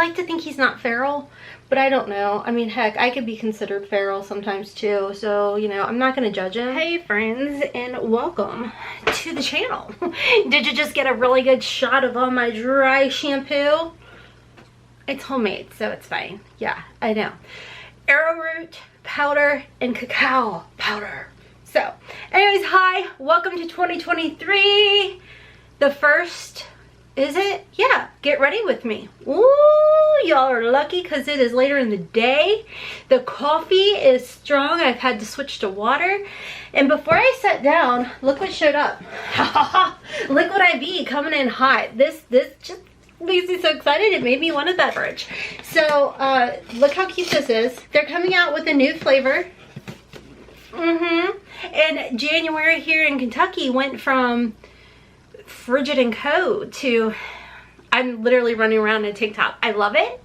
like to think he's not feral, but I don't know. I mean, heck, I could be considered feral sometimes too, so, you know, I'm not gonna judge him. Hey friends, and welcome to the channel. Did you just get a really good shot of all my dry shampoo? It's homemade, so it's fine. Yeah, I know. Arrowroot powder and cacao powder. So, anyways, hi, welcome to 2023. The first, is it? Yeah, get ready with me. Ooh, y'all are lucky because it is later in the day. The coffee is strong. I've had to switch to water. And before I sat down, look what showed up. Liquid IV coming in hot. This just makes me so excited. It made me want a beverage. So, look how cute this is. They're coming out with a new flavor. And January here in Kentucky went from frigid and cold to I'm literally running around in a tank top. I love it.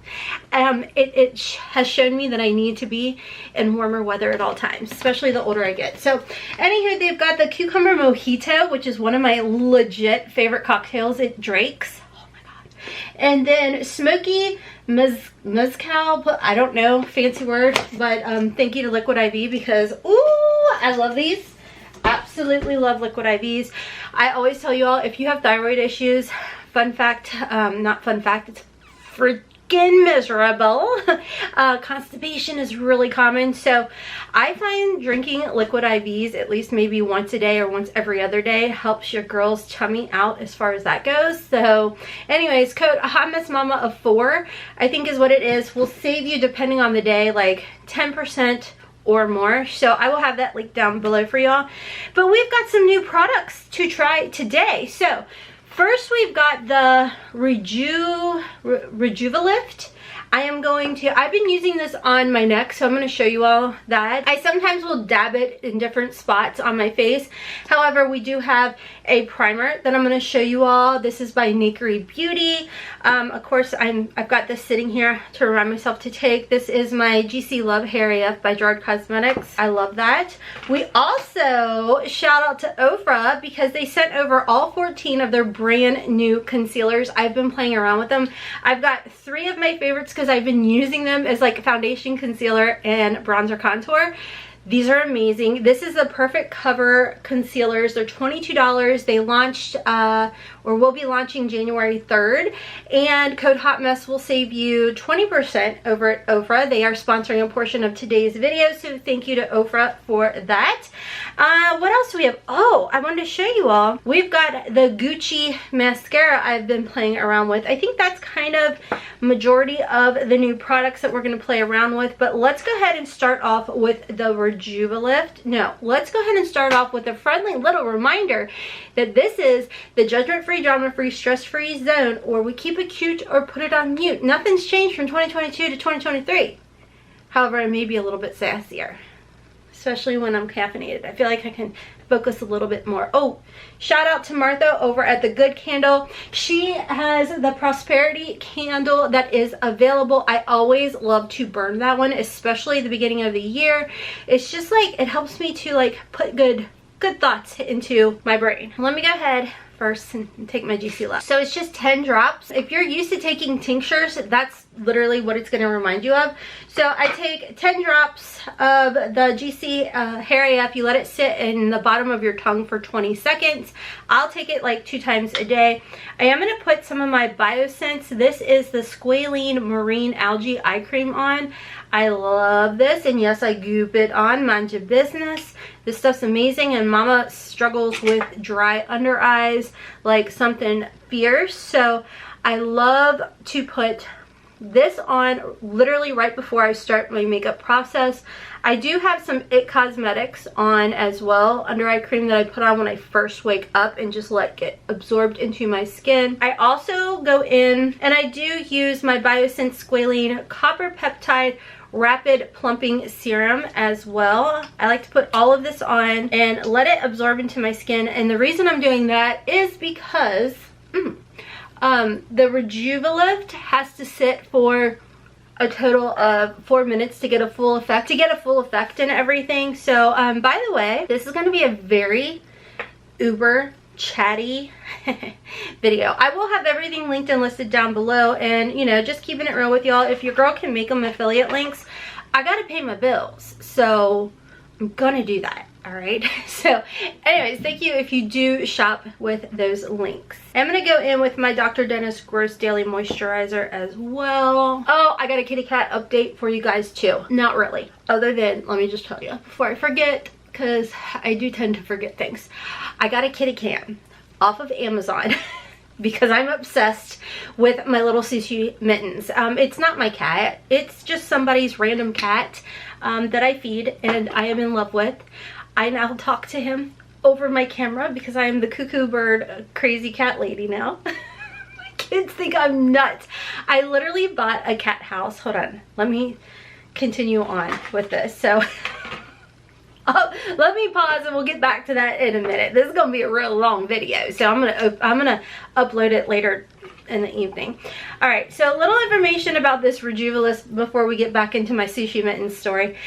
It has shown me that I need to be in warmer weather at all times, especially the older I get. So anywho, they've got the cucumber mojito, which is one of my legit favorite cocktails at Drake's. Oh my god. And then smoky mezcal, I don't know, fancy word, but thank you to Liquid IV because ooh, I love these. Absolutely love Liquid IVs. I always tell you all, if you have thyroid issues, fun fact, not fun fact, it's freaking miserable. Constipation is really common, so I find drinking Liquid IVs at least maybe once a day or once every other day helps your girl's tummy out as far as that goes. So anyways, code Hotmess Momma of 4, I think is what it is, will save you, depending on the day, like 10% or more. So I will have that link down below for y'all. But we've got some new products to try today. So first we've got the Rejuvalift. I've been using this on my neck, so I'm going to show you all that. I sometimes will dab it in different spots on my face. However, we do have a primer that I'm going to show you all. This is by Nakery Beauty. Of course, I've got this sitting here to remind myself to take. This is my GC Love Hair AF by GERARD Cosmetics. I love that. We also shout out to Ofra because they sent over all 14 of their brand new concealers. I've been playing around with them. I've got 3 of my favorites because I've been using them as like foundation, concealer, and bronzer contour. These are amazing. This is the Perfect Cover concealers. They're $22. They launched or will be launching January 3rd. And code HOTMESS will save you 20% over at Ofra. They are sponsoring a portion of today's video, so thank you to Ofra for that. What else do we have? Oh, I wanted to show you all. We've got the Gucci mascara I've been playing around with. I think that's kind of majority of the new products that we're going to play around with. But let's go ahead and start off with the Rejuvalift. No, let's go ahead and start off with a friendly little reminder that this is the judgment-free, drama-free, stress-free zone where we keep it cute or put it on mute. Nothing's changed from 2022 to 2023. However, I may be a little bit sassier, especially when I'm caffeinated. I feel like I can focus a little bit more. Oh, shout out to Martha over at The Good Candle. She has the Prosperity candle that is available. I always love to burn that one, especially the beginning of the year. It's just like, it helps me to like put good thoughts into my brain. Let me go ahead first and take my GC Love. So it's just 10 drops. If you're used to taking tinctures, that's literally what it's going to remind you of. So I take 10 drops of the GC Hair AF. You let it sit in the bottom of your tongue for 20 seconds. I'll take it like 2 times a day. I am going to put some of my BioSense. This is the Squalene Marine Algae Eye Cream on. I love this, and yes, I goop it on. Mind your business. This stuff's amazing, and Mama struggles with dry under eyes like something fierce. So I love to put this on literally right before I start my makeup process. I do have some IT Cosmetics on as well, under eye cream that I put on when I first wake up and just let get absorbed into my skin. I also go in and I do use my BioSense Squalene Copper Peptide Rapid Plumping Serum as well. I like to put all of this on and let it absorb into my skin, and the reason I'm doing that is because the Rejuvalift has to sit for a total of 4 minutes to get a full effect, and everything. So by the way, this is going to be a very uber chatty video. I will have everything linked and listed down below, and you know, just keeping it real with y'all, if your girl can make them affiliate links, I gotta pay my bills, so I'm gonna do that. All right. So anyways, thank you if you do shop with those links. I'm gonna go in with my Dr. Dennis Gross Daily Moisturizer as well. Oh, I got a kitty cat update for you guys too. Not really, other than, let me just tell you before I forget, because I do tend to forget things. I got a kitty cam off of Amazon because I'm obsessed with my little sushi mittens. It's not my cat, it's just somebody's random cat that I feed and I am in love with. I now talk to him over my camera because I am the cuckoo bird crazy cat lady now. My kids think I'm nuts. I literally bought a cat house. Hold on, let me continue on with this. So let me pause and we'll get back to that in a minute. This is gonna be a real long video, so I'm gonna upload it later in the evening. All right, so a little information about this Rejuvalift before we get back into my sushi mittens story.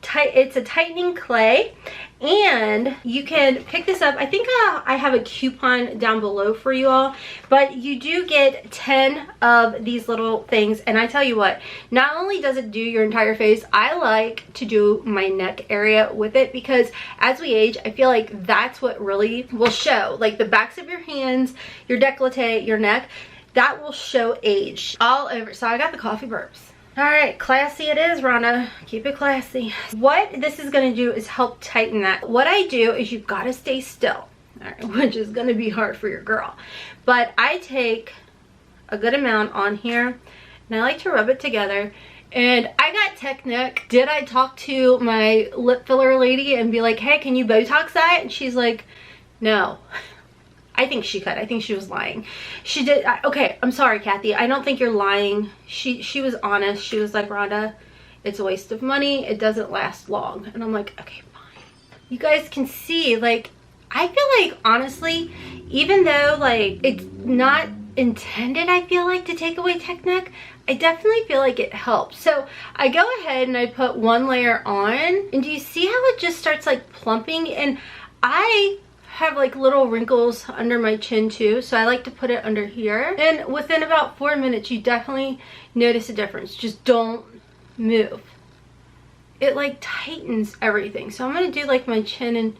It's a tightening clay, and you can pick this up. I think I have a coupon down below for you all, but you do get 10 of these little things. And I tell you what, not only does it do your entire face, I like to do my neck area with it, because as we age, I feel like that's what really will show, like the backs of your hands, your décolleté, your neck, that will show age all over. So I got the coffee burps. All right, classy it is, Rhonda. Keep it classy. What this is gonna do is help tighten that. What I do is you've gotta stay still, all right, which is gonna be hard for your girl. But I take a good amount on here and I like to rub it together. And I got tech neck. Did I talk to my lip filler lady and be like, hey, can you Botox that? And she's like, no. I think she could. I think she was lying. She did. Okay, I'm sorry, Kathy. I don't think you're lying. She was honest. She was like, Rhonda, it's a waste of money. It doesn't last long. And I'm like, okay, fine. You guys can see, like, I feel like, honestly, even though, like, it's not intended, I feel like, to take away tech neck, I definitely feel like it helps. So I go ahead and I put one layer on. And do you see how it just starts, like, plumping? And I have like little wrinkles under my chin too, so I like to put it under here, and within about 4 minutes you definitely notice a difference. Just don't move. It like tightens everything. So I'm gonna do like my chin and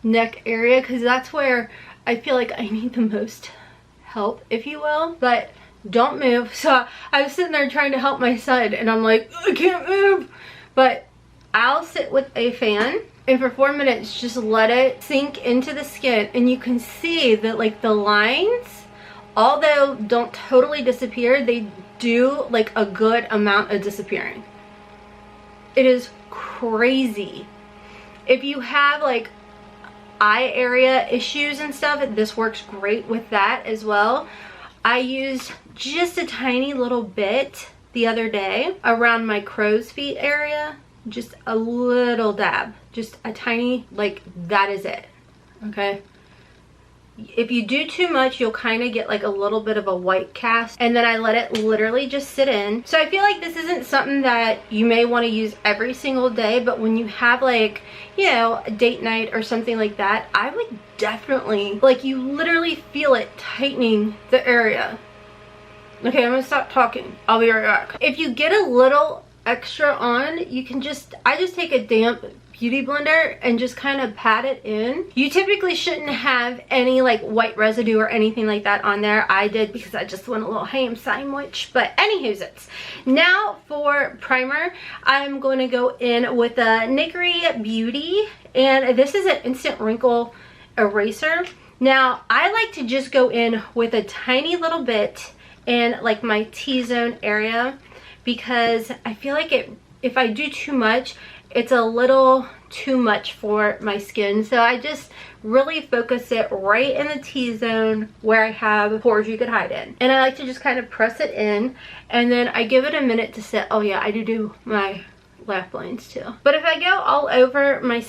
neck area, because that's where I feel like I need the most help, if you will. But don't move. So I was sitting there trying to help my son and I'm like, I can't move. But I'll sit with a fan and for 4 minutes just let it sink into the skin, and you can see that like the lines, although don't totally disappear, they do like a good amount of disappearing. It is crazy. If you have like eye area issues and stuff, this works great with that as well. I used just a tiny little bit the other day around my crow's feet area. Just a little dab, just a tiny, like, that is it. Okay, if you do too much, you'll kind of get like a little bit of a white cast, and then I let it literally just sit in. So I feel like this isn't something that you may want to use every single day, but when you have like, you know, a date night or something like that, I would definitely, like, you literally feel it tightening the area. Okay, I'm gonna stop talking. I'll be right back. If you get a little extra on, you can just, I just take a damp beauty blender and just kind of pat it in. You typically shouldn't have any like white residue or anything like that on there. I did because I just went a little ham sandwich. But anywho's, it's now for primer. I'm going to go in with a Nickery Beauty, and this is an instant wrinkle eraser. Now I like to just go in with a tiny little bit in like my T-zone area, because I feel like if I do too much, it's a little too much for my skin. So I just really focus it right in the T-zone where I have pores you could hide in. And I like to just kind of press it in, and then I give it a minute to sit. Oh yeah, I do my laugh lines too. But if I go all over my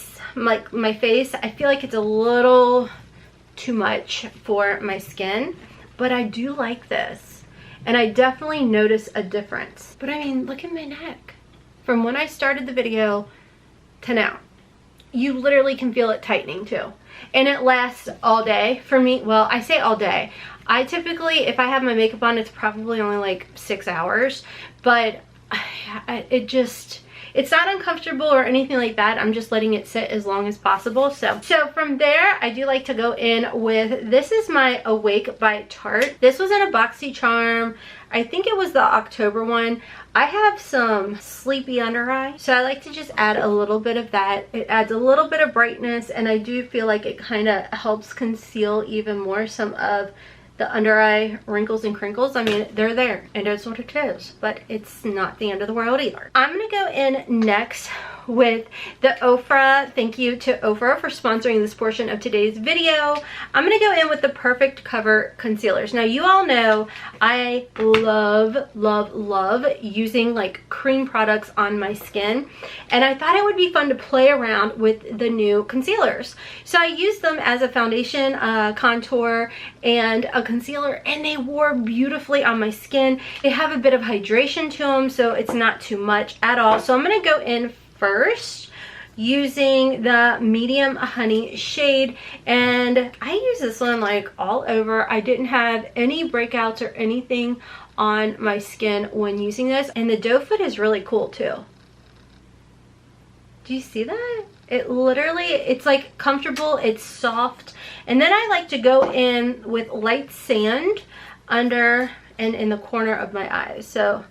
face, I feel like it's a little too much for my skin. But I do like this. And I definitely notice a difference. But I mean, look at my neck. From when I started the video to now, you literally can feel it tightening too. and it lasts all day for me. Well, I say all day. I typically, if I have my makeup on, it's probably only like 6 hours, but it's not uncomfortable or anything like that. I'm just letting it sit as long as possible. So from there, I do like to go in with, this is my Awake by Tarte. This was in a BoxyCharm. I think it was the October one. I have some sleepy under eye, so I like to just add a little bit of that. It adds a little bit of brightness, and I do feel like it kind of helps conceal even more some of the under eye wrinkles and crinkles. I mean, they're there, and that's what it is, but it's not the end of the world either. I'm gonna go in next with the Ofra. Thank you to Ofra for sponsoring this portion of today's video. I'm gonna go in with the Perfect Cover concealers. Now, you all know I love using like cream products on my skin, and I thought it would be fun to play around with the new concealers. So I used them as a foundation, contour, and a concealer, and they wore beautifully on my skin. They have a bit of hydration to them, so it's not too much at all. So I'm gonna go in first using the medium honey shade, and I use this one like all over. I didn't have any breakouts or anything on my skin when using this, and the doe foot is really cool too. Do you see that? It literally, it's like comfortable, it's soft. And then I like to go in with light sand under and in the corner of my eyes. So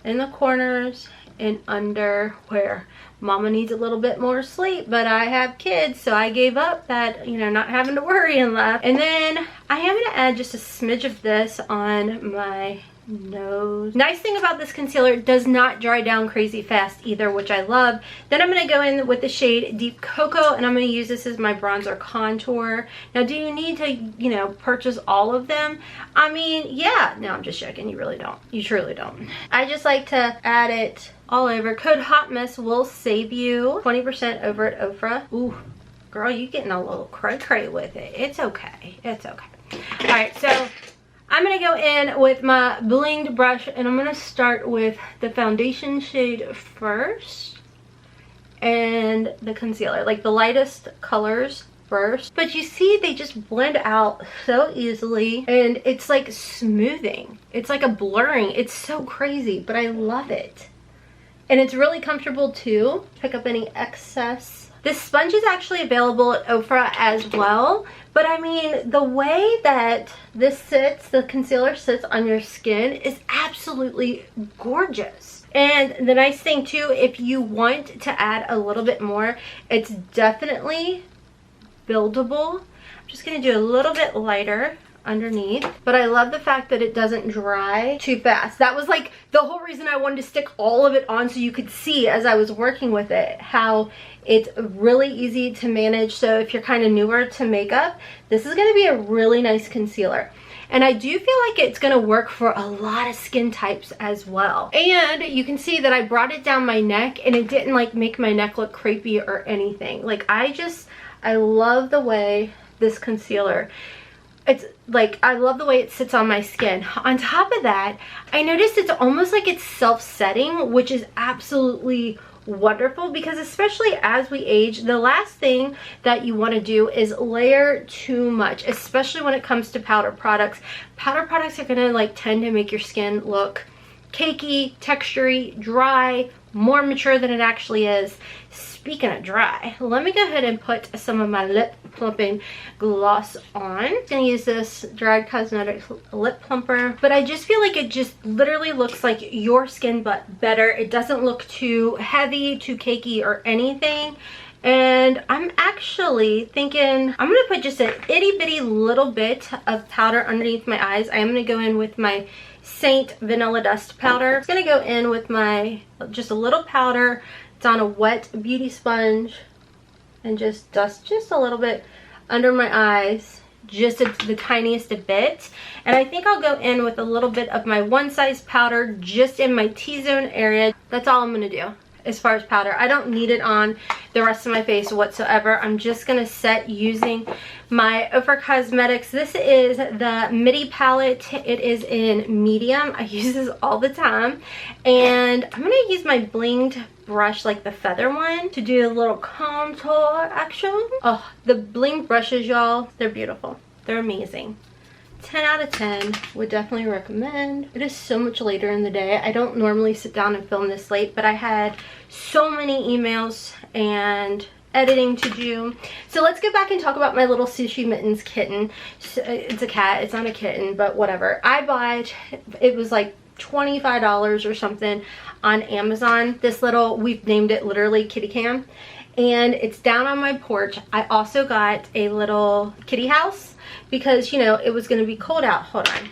in the corners and under where mama needs a little bit more sleep, but I have kids, so I gave up that, you know, not having to worry and laugh. And then I am going to add just a smidge of this on my nose. Nice thing about this concealer, it does not dry down crazy fast either, which I love. Then I'm going to go in with the shade Deep Cocoa, and I'm going to use this as my bronzer contour. Now, do you need to, you know, purchase all of them? I mean, yeah. No, I'm just joking. You really don't. You truly don't. I just like to add it all over. Code Hotmess will save you 20% over at Ofra. Ooh, girl, you getting a little cray-cray with it. It's okay. It's okay. All right, so I'm going to go in with my blinged brush, and I'm going to start with the foundation shade first and the concealer, like the lightest colors first. But you see, they just blend out so easily, and it's like smoothing. It's like a blurring. It's so crazy, but I love it. And it's really comfortable too. Pick up any excess. This sponge is actually available at Ofra as well. But I mean, the way that this sits, the concealer sits on your skin, is absolutely gorgeous. And the nice thing too, if you want to add a little bit more, it's definitely buildable. I'm just going to do a little bit lighter underneath, but I love the fact that it doesn't dry too fast. That was like the whole reason I wanted to stick all of it on, so you could see as I was working with it how it's really easy to manage. So if you're kind of newer to makeup, this is going to be a really nice concealer. And I do feel like it's going to work for a lot of skin types as well. And you can see that I brought it down my neck, and it didn't like make my neck look crepey or anything. Like I love the way this concealer, it's like, I love the way it sits on my skin. On top of that, I noticed it's almost like it's self-setting, which is absolutely wonderful, because especially as we age, the last thing that you want to do is layer too much, especially when it comes to powder products. Powder products are going to like tend to make your skin look cakey, textury, dry, more mature than it actually is. Speaking of dry, let me go ahead and put some of my lip plumping gloss on. I'm gonna use this GERARD Cosmetics lip plumper, but I just feel like it just literally looks like your skin but better. It doesn't look too heavy, too cakey or anything. And I'm actually thinking I'm gonna put just an itty bitty little bit of powder underneath my eyes. I am gonna go in with my Saint Vanilla Dust powder. I'm gonna go in with my just a little powder. It's on a wet beauty sponge, and just dust just a little bit under my eyes, just the tiniest bit. And I think I'll go in with a little bit of my One Size powder just in my T-zone area. That's all I'm gonna do. as far as powder. I don't need it on the rest of my face whatsoever. I'm just gonna set using my Ofra Cosmetics. This is the Midi palette. It is in medium. I use this all the time, and I'm gonna use my blinged brush, like the feather one, to do a little contour action. Oh, the blinged brushes, y'all, they're beautiful. They're amazing. 10 out of 10, would definitely recommend. It is so much later in the day. I don't normally sit down and film this late, but I had so many emails and editing to do. So let's go back and talk about my little Sushi Mittens kitten. It's a cat, it's not a kitten, but whatever. I bought, it was like $25 or something on Amazon. This little, we've named it literally Kitty Cam, and it's down on my porch. I also got a little kitty house because, you know, it was going to be cold out. Hold on.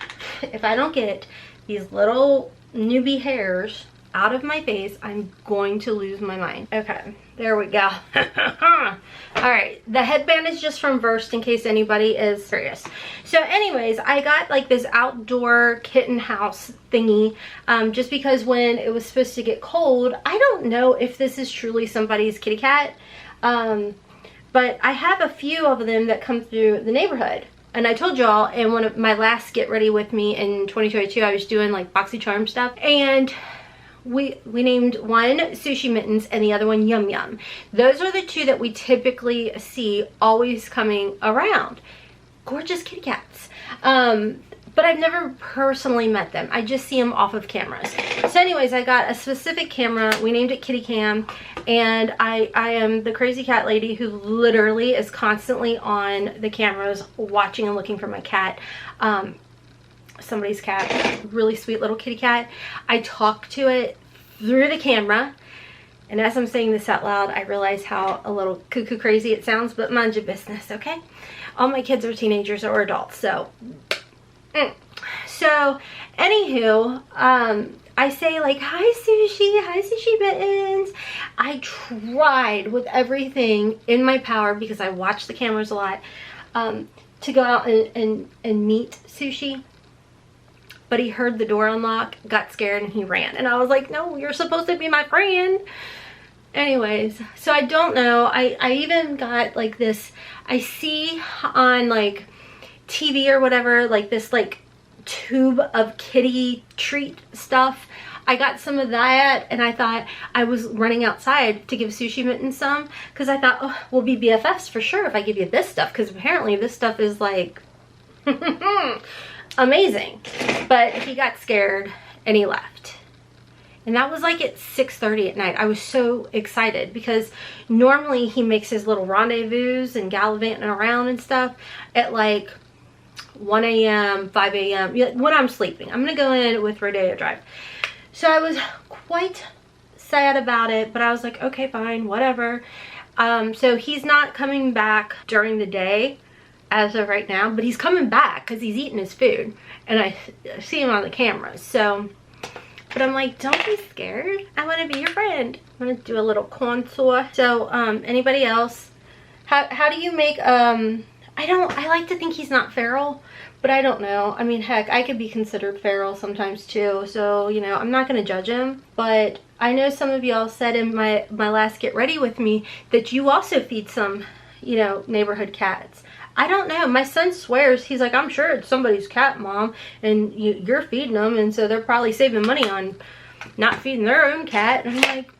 If I don't get these little newbie hairs out of my face, I'm going to lose my mind. Okay, there we go. All right, the headband is just from Versed in case anybody is curious. So anyways, I got like this outdoor kitten house thingy just because when it was supposed to get cold, I don't know if this is truly somebody's kitty cat, but I have a few of them that come through the neighborhood. And I told y'all in one of my last Get Ready With Me in 2022, I was doing like BoxyCharm stuff, and we named one Sushi Mittens and the other one Yum Yum. Those are the two that we typically see always coming around. Gorgeous kitty cats. But I've never personally met them. I just see them off of cameras. So anyways, I got a specific camera. We named it Kitty Cam. And I am the crazy cat lady who literally is constantly on the cameras watching and looking for my cat. Somebody's cat, really sweet little kitty cat. I talk to it through the camera, and as I'm saying this out loud, I realize how a little cuckoo crazy it sounds, but mind your business, okay? All my kids are teenagers or adults, so. So, anywho, I say like, hi Sushi Mittens. I tried with everything in my power, because I watch the cameras a lot, to go out and meet Sushi. But he heard the door unlock, got scared, and he ran. And I was like, no, you're supposed to be my friend. Anyways, so I don't know. I even got like this, I see on like TV or whatever, like this like tube of kitty treat stuff. I got some of that, and I thought I was running outside to give Sushi Mitten some, because I thought, oh, we'll be BFFs for sure if I give you this stuff, because apparently this stuff is like amazing. But he got scared and he left, and that was like at 6:30 at night. I was so excited because normally he makes his little rendezvous and gallivanting around and stuff at like 1 a.m. 5 a.m. when I'm sleeping. I'm gonna go in with Rodeo Drive. So I was quite sad about it, but I was like, okay, fine, whatever. So he's not coming back during the day as of right now, but he's coming back because he's eating his food, and I see him on the camera. So, but I'm like, don't be scared. I want to be your friend. I'm gonna do a little contour. So, anybody else? How do you make? I like to think he's not feral, but I don't know. I mean, heck, I could be considered feral sometimes too. So, you know, I'm not gonna judge him. But I know some of y'all said in my last Get Ready With Me that you also feed some, you know, neighborhood cats. I don't know. My son swears, he's like, I'm sure it's somebody's cat, Mom, and you're feeding them, and so they're probably saving money on not feeding their own cat. And I'm like,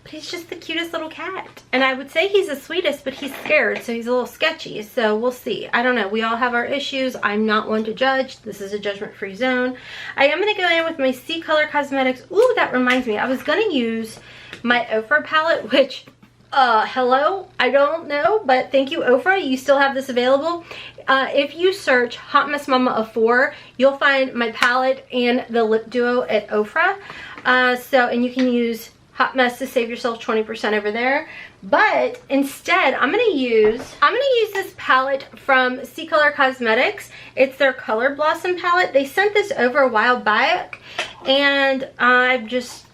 but he's just the cutest little cat. And I would say he's the sweetest, but he's scared, so he's a little sketchy. So we'll see. I don't know. We all have our issues. I'm not one to judge. This is a judgment-free zone. I am going to go in with my C Color Cosmetics. Ooh, that reminds me. I was going to use my Ofra palette, which... hello, I don't know, but thank you, Ofra. You still have this available. If you search Hotmess Momma of 4, you'll find my palette and the lip duo at Ofra. And you can use Hotmess to save yourself 20% over there. But instead, I'm gonna use this palette from C Color Cosmetics. It's their Color Blossom palette. They sent this over a while back, and I've just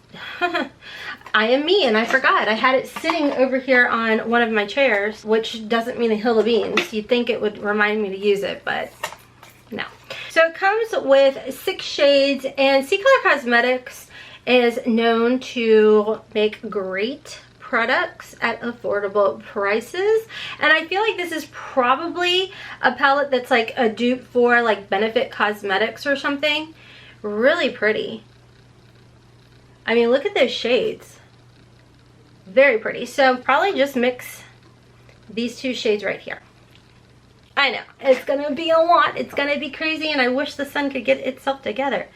I am me, and I forgot. I had it sitting over here on one of my chairs, which doesn't mean a hill of beans. You'd think it would remind me to use it, but no. So it comes with 6 shades, and C Color Cosmetics is known to make great products at affordable prices, and I feel like this is probably a palette that's like a dupe for like Benefit Cosmetics or something. Really pretty. I mean, look at those shades. Very pretty. So probably just mix these two shades right here. I know it's gonna be a lot, it's gonna be crazy, and I wish the sun could get itself together.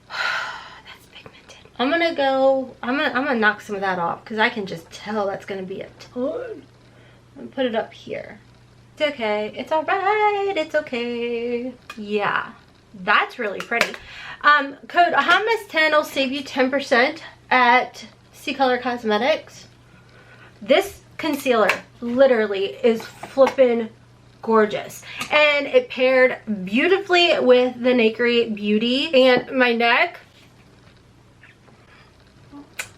That's pigmented. I'm gonna knock some of that off because I can just tell that's gonna be a ton. And put it up here. It's okay, it's all right, it's okay. Yeah, that's really pretty. Code Hotmess10 will save you 10% at C-Color Cosmetics. This concealer literally is flippin' gorgeous, and it paired beautifully with the Nakery Beauty and my neck.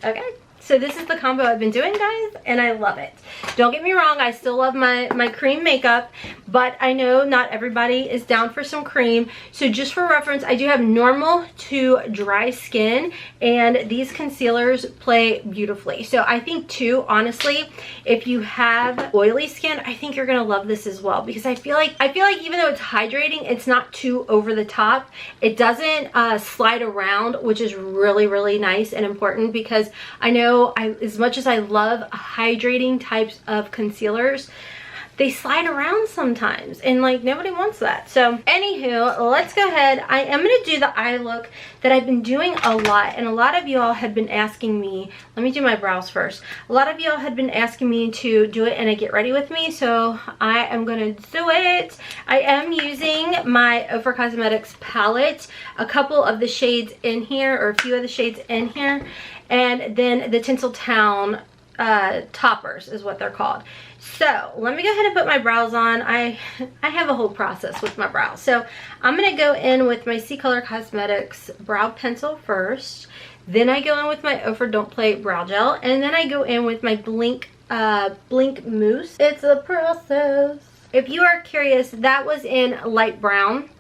Okay, so this is the combo I've been doing, guys, and I love it. Don't get me wrong, I still love my cream makeup, but I know not everybody is down for some cream. So just for reference, I do have normal to dry skin, and these concealers play beautifully. So I think too, honestly, if you have oily skin, I think you're gonna love this as well, because I feel like even though it's hydrating, it's not too over the top. It doesn't slide around, which is really, really nice and important, because I know as much as I love hydrating types of concealers, they slide around sometimes, and like nobody wants that. So anywho, let's go ahead. I am going to do the eye look that I've been doing a lot, and a lot of y'all had been asking me. Let me do my brows first. A lot of y'all had been asking me to do it and a get ready with me, so I am going to do it. I am using my Ofra Cosmetics palette, a couple of the shades in here, or a few of the shades in here, and then the Tinseltown toppers is what they're called. So let me go ahead and put my brows on. I have a whole process with my brows. So I'm going to go in with my C-Color Cosmetics brow pencil first. Then I go in with my Ofra Don't Play brow gel. And then I go in with my Blink Mousse. It's a process. If you are curious, that was in light brown.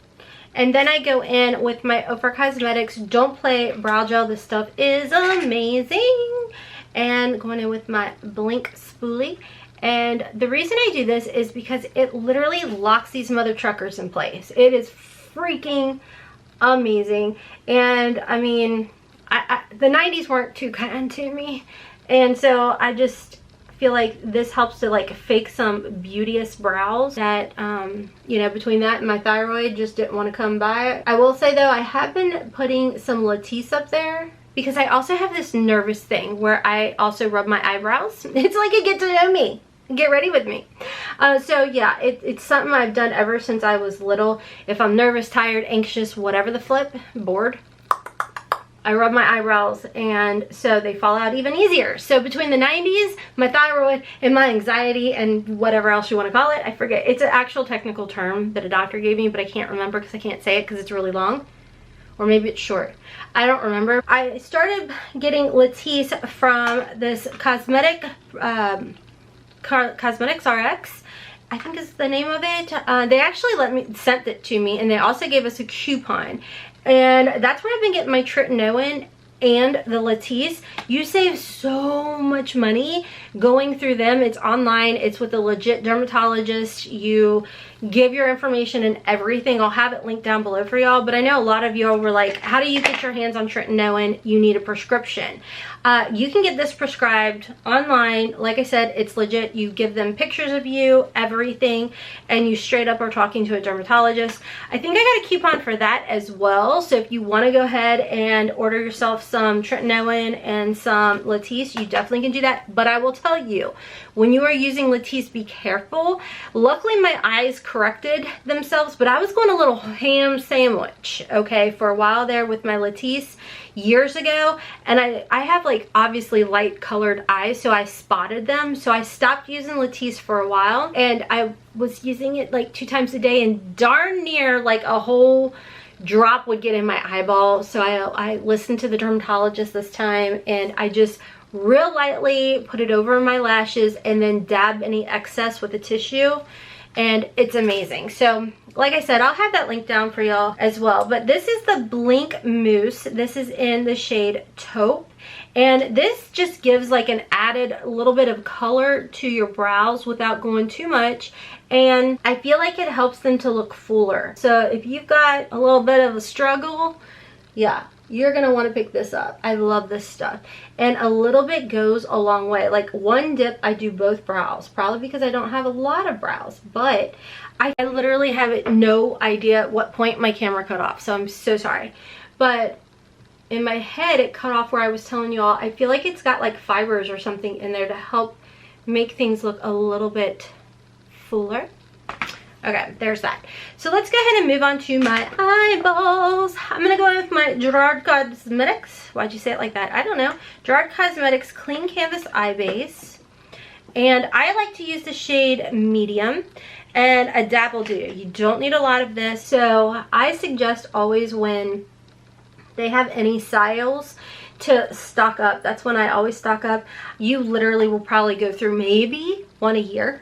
And then I go in with my Ofra Cosmetics Don't Play brow gel. This stuff is amazing. And going in with my Blink Spoolie. And the reason I do this is because it literally locks these mother truckers in place. It is freaking amazing. And I mean, the 90s weren't too kind to me, and so I just feel like this helps to like fake some beauteous brows that you know, between that and my thyroid just didn't want to come by. I will say though, I have been putting some Latisse up there, because I also have this nervous thing where I also rub my eyebrows. It's like a get to know me, get ready with me. So yeah, it's something I've done ever since I was little. If I'm nervous, tired, anxious, whatever the flip, bored, I rub my eyebrows, and so they fall out even easier. So between the 90s, my thyroid, and my anxiety, and whatever else you want to call it, I forget. It's an actual technical term that a doctor gave me, but I can't remember because I can't say it because it's really long. Or maybe it's short. I don't remember. I started getting Latisse from this Cosmetics RX, I think is the name of it. They actually sent it to me, and they also gave us a coupon. And that's where I've been getting my tretinoin and the Latisse. You save so much money going through them. It's online, it's with a legit dermatologist. You give your information and everything. I'll have it linked down below for y'all, but I know a lot of y'all were like, how do you get your hands on tretinoin? You need a prescription. You can get this prescribed online. Like I said, it's legit. You give them pictures of you, everything, and you straight up are talking to a dermatologist. I think I got a coupon for that as well. So if you want to go ahead and order yourself some tretinoin and some Latisse, you definitely can do that. But I will tell you, when you are using Latisse, be careful. Luckily, my eyes corrected themselves, but I was going a little ham sandwich, okay, for a while there with my Latisse years ago, and I have like obviously light colored eyes, so I spotted them, so I stopped using Latisse for a while, and I was using it like 2 times a day, and darn near like a whole drop would get in my eyeball. So I listened to the dermatologist this time, and I just real lightly put it over my lashes and then dab any excess with a tissue. and it's amazing. So like I said, I'll have that link down for y'all as well. But this is the Blink Mousse. This is in the shade Taupe. And this just gives like an added little bit of color to your brows without going too much. And I feel like it helps them to look fuller. So if you've got a little bit of a struggle, yeah, you're gonna want to pick this up. I love this stuff. And a little bit goes a long way. Like one dip, I do both brows. Probably because I don't have a lot of brows. But I literally have no idea at what point my camera cut off. So I'm so sorry. But in my head, it cut off where I was telling y'all. I feel like it's got like fibers or something in there to help make things look a little bit fuller. Okay, there's that. So let's go ahead and move on to my eyeballs. I'm gonna go in with my GERARD Cosmetics. Why'd you say it like that? I don't know. GERARD Cosmetics Clean Canvas Eye Base. And I like to use the shade Medium and a Dabble Do. You don't need a lot of this. So I suggest always when they have any styles to stock up. That's when I always stock up. You literally will probably go through maybe one a year.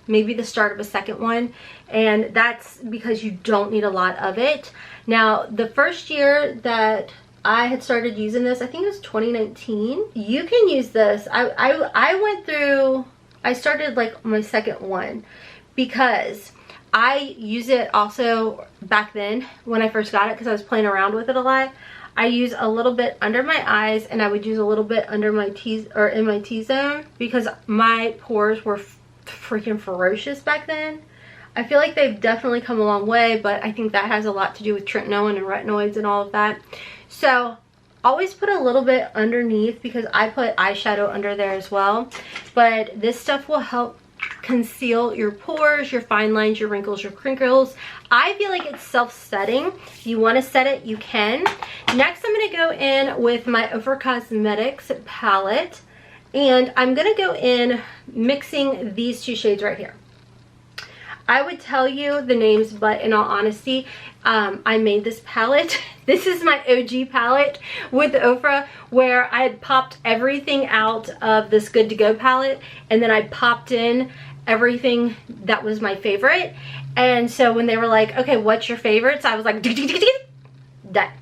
Maybe the start of a second one, and that's because you don't need a lot of it. Now, the first year that I had started using this, I think it was 2019. You can use this. I started like my second one because I use it also back then when I first got it because I was playing around with it a lot. I use a little bit under my eyes, and I would use a little bit under my in my T-zone because my pores were freaking ferocious back then. I feel like they've definitely come a long way, but I think that has a lot to do with tretinoin and retinoids and all of that. So always put a little bit underneath because I put eyeshadow under there as well. But this stuff will help conceal your pores, your fine lines, your wrinkles, your crinkles. I feel like it's self-setting. If you want to set it, you can. Next, I'm going to go in with my Ofra Cosmetics palette. And I'm going to go in mixing these two shades right here. I would tell you the names, but in all honesty, I made this palette. This is my OG palette with Ofra, where I had popped everything out of this Good to Go palette, and then I popped in everything that was my favorite. And so when they were like, okay, what's your favorites? I was like, that,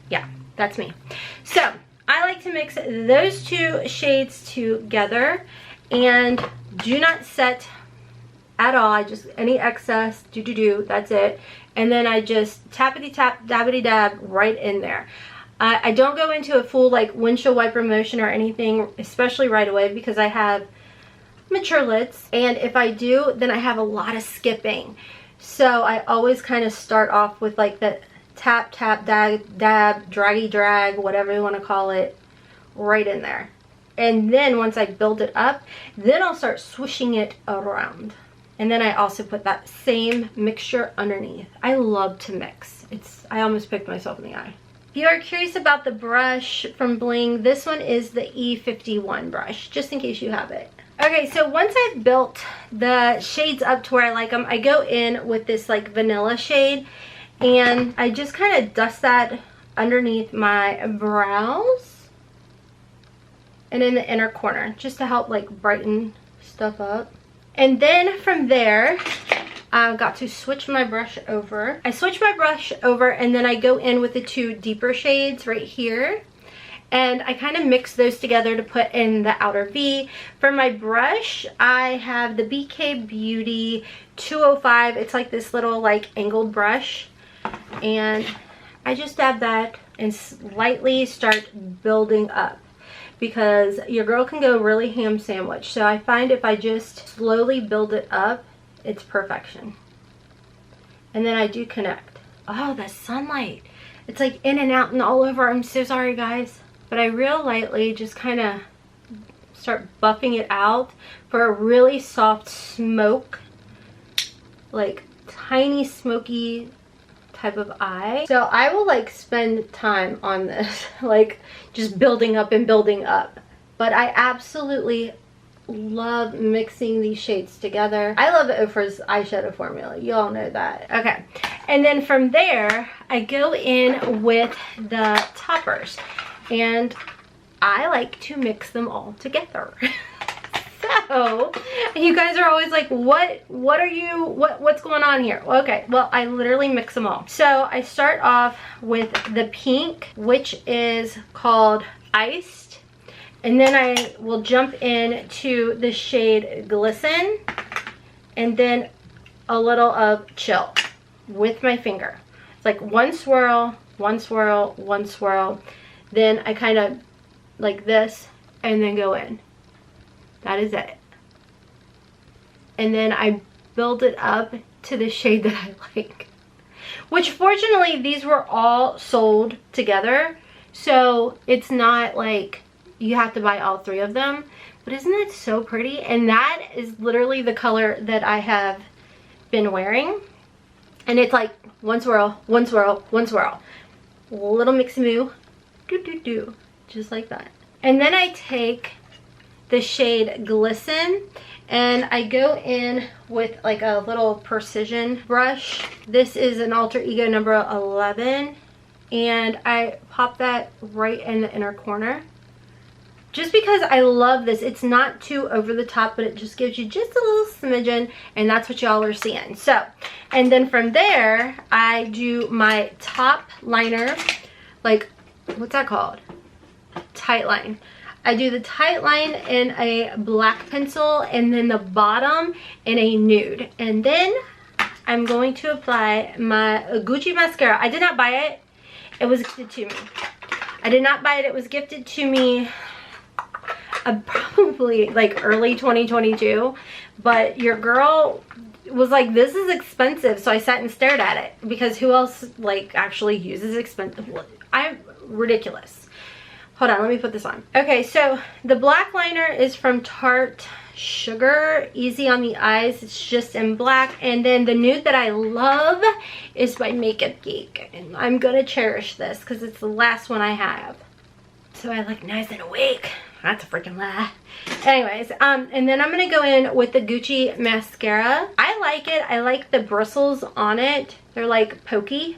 yeah, that's me. So I like to mix those two shades together and do not set at all. I just, any excess, that's it. And then I just tappity tap, dabbity dab right in there. I don't go into a full like windshield wiper motion or anything, especially right away because I have mature lids. And if I do, then I have a lot of skipping. So I always kind of start off with like the tap, tap, dab, dab, draggy drag, whatever you want to call it, right in there. And then once I build it up, then I'll start swishing it around. And then I also put that same mixture underneath. I love to mix. I almost picked myself in the eye. If you are curious about the brush from Bling, this one is the E51 brush, just in case you have it. Okay, so once I've built the shades up to where I like them, I go in with this like vanilla shade. And I just kind of dust that underneath my brows and in the inner corner just to help like brighten stuff up. And then from there, I've got to switch my brush over. I switch my brush over and then I go in with the two deeper shades right here. And I kind of mix those together to put in the outer V. For my brush, I have the BK Beauty 205. It's like this little like angled brush. And I just dab that and slightly start building up because your girl can go really ham sandwich. So I find if I just slowly build it up, it's perfection. And then I do connect. Oh, the sunlight. It's like in and out and all over. I'm so sorry, guys. But I real lightly just kind of start buffing it out for a really soft smoke, like tiny smoky type of eye. So I will like spend time on this, like just building up and building up. But I absolutely love mixing these shades together. I love Ofra's eyeshadow formula. You all know that. Okay. And then from there, I go in with the toppers. And I like to mix them all together. So know. You guys are always like, what's going on here? Okay, well, I literally mix them all. So I start off with the pink, which is called Iced. And then I will jump into the shade Glisten. And then a little of Chill with my finger. It's like one swirl, one swirl, one swirl. Then I kind of like this and then go in. That is it. And then I build it up to the shade that I like. Which fortunately, these were all sold together. So it's not like you have to buy all 3 of them. But isn't it so pretty? And that is literally the color that I have been wearing. And it's like one swirl, one swirl, one swirl. A little mix-a-moo. Do. Just like that. And then I take the shade Glisten and I go in with like a little precision brush. This is an Alter Ego number 11 and I pop that right in the inner corner. Just because I love this. It's not too over the top, but it just gives you just a little smidgen, and that's what y'all are seeing. So, and then from there, I do my top liner, like, what's that called? Tight line. I do the tight line in a black pencil, and then the bottom in a nude. And then I'm going to apply my Gucci mascara. I did not buy it. It was gifted to me. I did not buy it. It was gifted to me probably like early 2022, but your girl was like, this is expensive, so I sat and stared at it because who else like actually uses expensive? I'm ridiculous. Hold on, let me put this on. Okay, so the black liner is from Tarte Sugar, Easy on the Eyes. It's just in black. And then the nude that I love is by Makeup Geek, and I'm gonna cherish this because it's the last one I have, so I look nice and awake. That's a freaking lie. Anyways, and then I'm gonna go in with the Gucci mascara. I like it. I like the bristles on it. They're like pokey,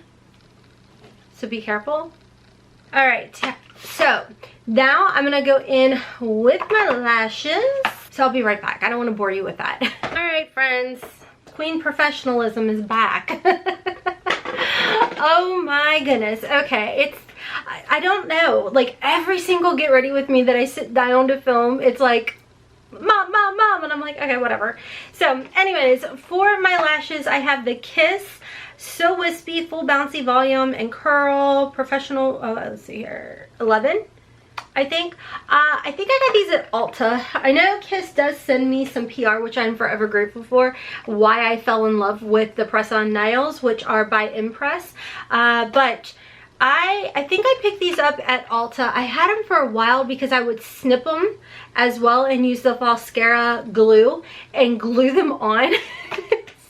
so be careful. All right, so now I'm gonna go in with my lashes. So I'll be right back. I don't want to bore you with that. All right, friends, Queen Professionalism is back. Oh my goodness. Okay, I don't know, like every single get ready with me that I sit down to film, it's like mom, and I'm like, okay, whatever. So anyways, for my lashes, I have the Kiss So Wispy Full Bouncy Volume and Curl Professional, let's see here, 11, I think. I think I got these at Ulta. I know Kiss does send me some PR, which I'm forever grateful for. Why I fell in love with the press-on nails, which are by Impress. But I think I picked these up at Ulta. I had them for a while because I would snip them as well and use the Mascara glue and glue them on.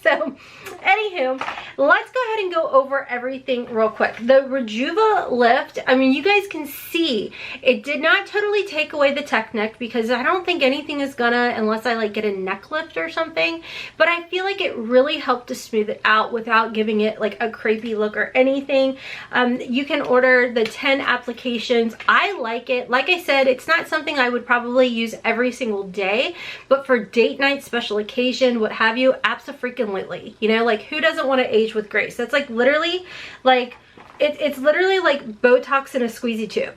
So anywho, let's go ahead and go over everything real quick. The Rejuvalift, I mean, you guys can see it did not totally take away the tech neck because I don't think anything is gonna unless I like get a neck lift or something, but I feel like it really helped to smooth it out without giving it like a crepey look or anything. You can order the 10 applications. I like it. Like I said, it's not something I would probably use every single day, but for date night, special occasion, what have you, abso-freaking-lutely. You know, like who doesn't want to age with grace? That's like literally like it's literally like Botox in a squeezy tube.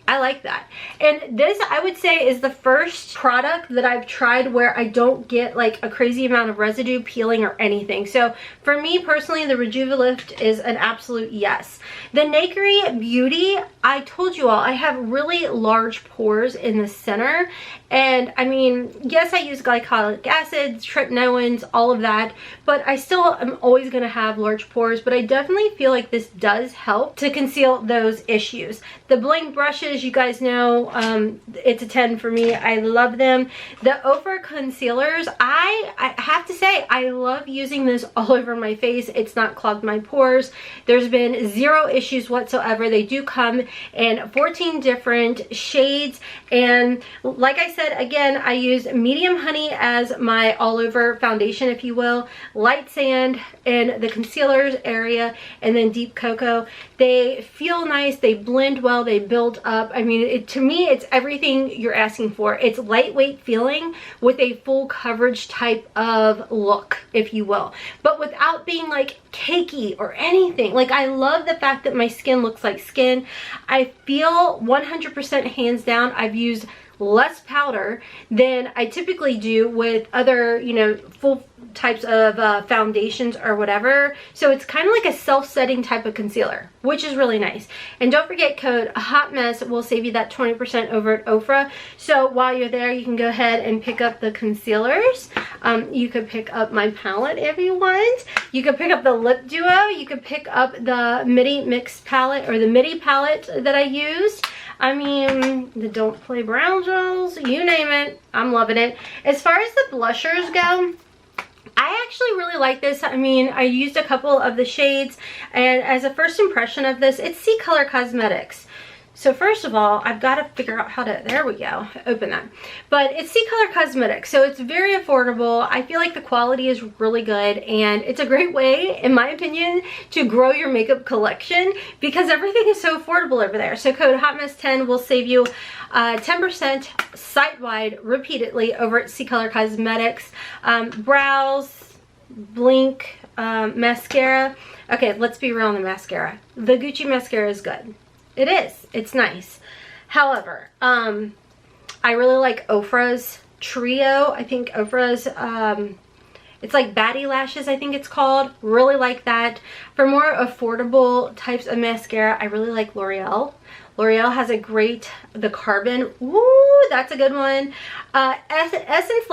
I like that. And this, I would say, is the first product that I've tried where I don't get like a crazy amount of residue, peeling, or anything. So for me personally, the Rejuvalift is an absolute yes. The Nakery Beauty, I told you all, I have really large pores in the center. And I mean, yes, I use glycolic acids, tryptanoins, all of that, but I still am always going to have large pores. But I definitely feel like this does help to conceal those issues. The bling brushes, you guys know, it's a 10 for me. I love them. The Ofra concealers, I have to say, I love using this all over my face. It's not clogged my pores. There's been zero issues whatsoever. They do come in 14 different shades, and like I said, said, again, I use Medium Honey as my all over foundation, if you will, Light Sand in the concealers area, and then Deep Cocoa. They feel nice, they blend well, they build up. I mean, to me, it's everything you're asking for. It's lightweight feeling with a full coverage type of look, if you will, but without being like cakey or anything. Like, I love the fact that my skin looks like skin. I feel 100% hands down I've used less powder than I typically do with other, you know, full types of foundations or whatever. So it's kind of like a self-setting type of concealer, which is really nice. And don't forget, code HOTMESS will save you that 20% over at Ofra. So while you're there, you can go ahead and pick up the concealers. You could pick up my palette if you want. You could pick up the lip duo. You could pick up the midi mix palette, or the midi palette that I used. I mean, the Don't Play brown gels, you name it, I'm loving it. As far as the blushers go, I actually really like this. I mean, I used a couple of the shades, and as a first impression of this, it's C Color Cosmetics. So first of all, I've got to figure out how to, there we go, open that. But it's C Color Cosmetics, so it's very affordable. I feel like the quality is really good, and it's a great way, in my opinion, to grow your makeup collection because everything is so affordable over there. So code HOTMESS10 will save you 10% site-wide repeatedly over at C Color Cosmetics. Brows, Blink, mascara. Okay, let's be real on the mascara. The Gucci mascara is good. It is. It's nice. However, I really like Ofra's Trio. I think Ofra's, it's like Batty Lashes, I think it's called. Really like that. For more affordable types of mascara, I really like L'Oreal. L'Oreal has a great, the Carbon. Ooh, that's a good one. Essence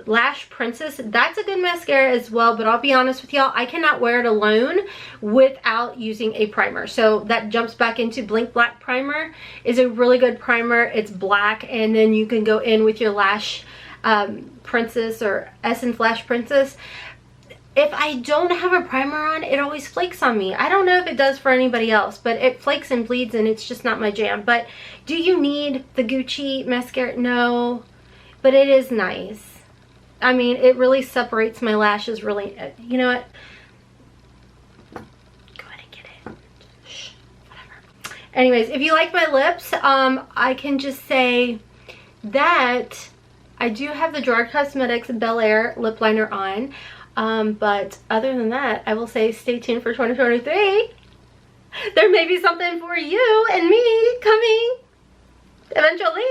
Lash Princess, that's a good mascara as well, but I'll be honest with y'all, I cannot wear it alone without using a primer. So that jumps back into Blink Black Primer. Is a really good primer. It's black, and then you can go in with your Lash Princess or Essence Lash Princess. If I don't have a primer on, it always flakes on me. I don't know if it does for anybody else, but it flakes and bleeds, and it's just not my jam. But do you need the Gucci mascara? No, but it is nice. I mean, it really separates my lashes really. You know what? Go ahead and get it. Shh, whatever. Anyways, if you like my lips, I can just say that I do have the GERARD Cosmetics BEL-AIR lip liner on. But other than that, I will say stay tuned for 2023. There may be something for you and me coming eventually.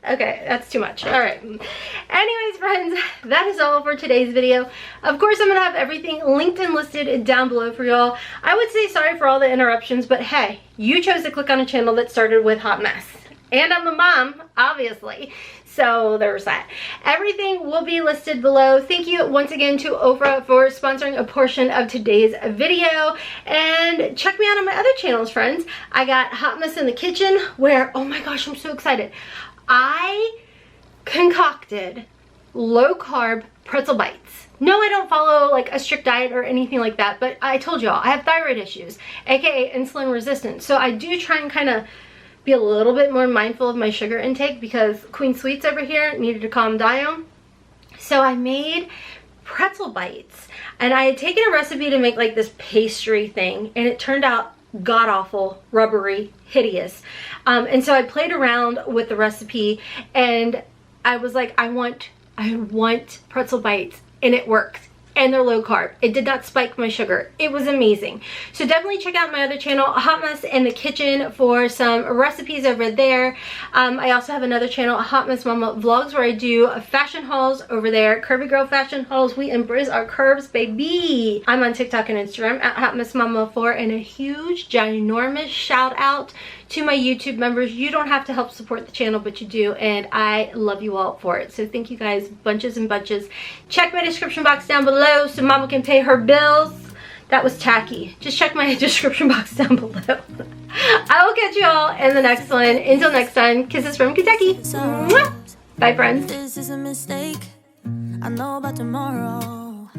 Okay, that's too much. All right. Anyways, friends, that is all for today's video. Of course, I'm gonna have everything linked and listed down below for y'all. I would say sorry for all the interruptions, but hey, you chose to click on a channel that started with Hot Mess. And I'm a mom, obviously. So there's that. Everything will be listed below. Thank you once again to Ofra for sponsoring a portion of today's video. And check me out on my other channels, friends. I got Hotmess in the Kitchen, where, oh my gosh, I'm so excited. I concocted low-carb pretzel bites. No, I don't follow like a strict diet or anything like that, but I told y'all I have thyroid issues, aka insulin resistance. So I do try and kind of be a little bit more mindful of my sugar intake because Queen Sweets over here needed to calm down. So I made pretzel bites, and I had taken a recipe to make like this pastry thing, and it turned out god-awful, rubbery, hideous. And so I played around with the recipe, and I was like, I want pretzel bites, and it worked. And they're low carb. It did not spike my sugar. It was amazing. So definitely check out my other channel, Hotmess in the Kitchen, for some recipes over there. I also have another channel, Hotmess Momma Vlogs, where I do fashion hauls over there. Curvy girl fashion hauls. We embrace our curves, baby. I'm on TikTok and Instagram at Hotmess Momma 4, and a huge, ginormous shout out to my YouTube members. You don't have to help support the channel, but you do, and I love you all for it. So thank you guys bunches and bunches. Check my description box down below so mama can pay her bills. That was tacky. Just check my description box down below. I will catch you all in the next one. Until next time, kisses from Kentucky. Mwah! Bye, friends. This is a mistake. I know about tomorrow.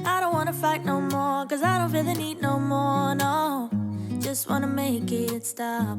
I don't wanna fight no more, cause I don't feel the need no more, no. Just wanna make it stop.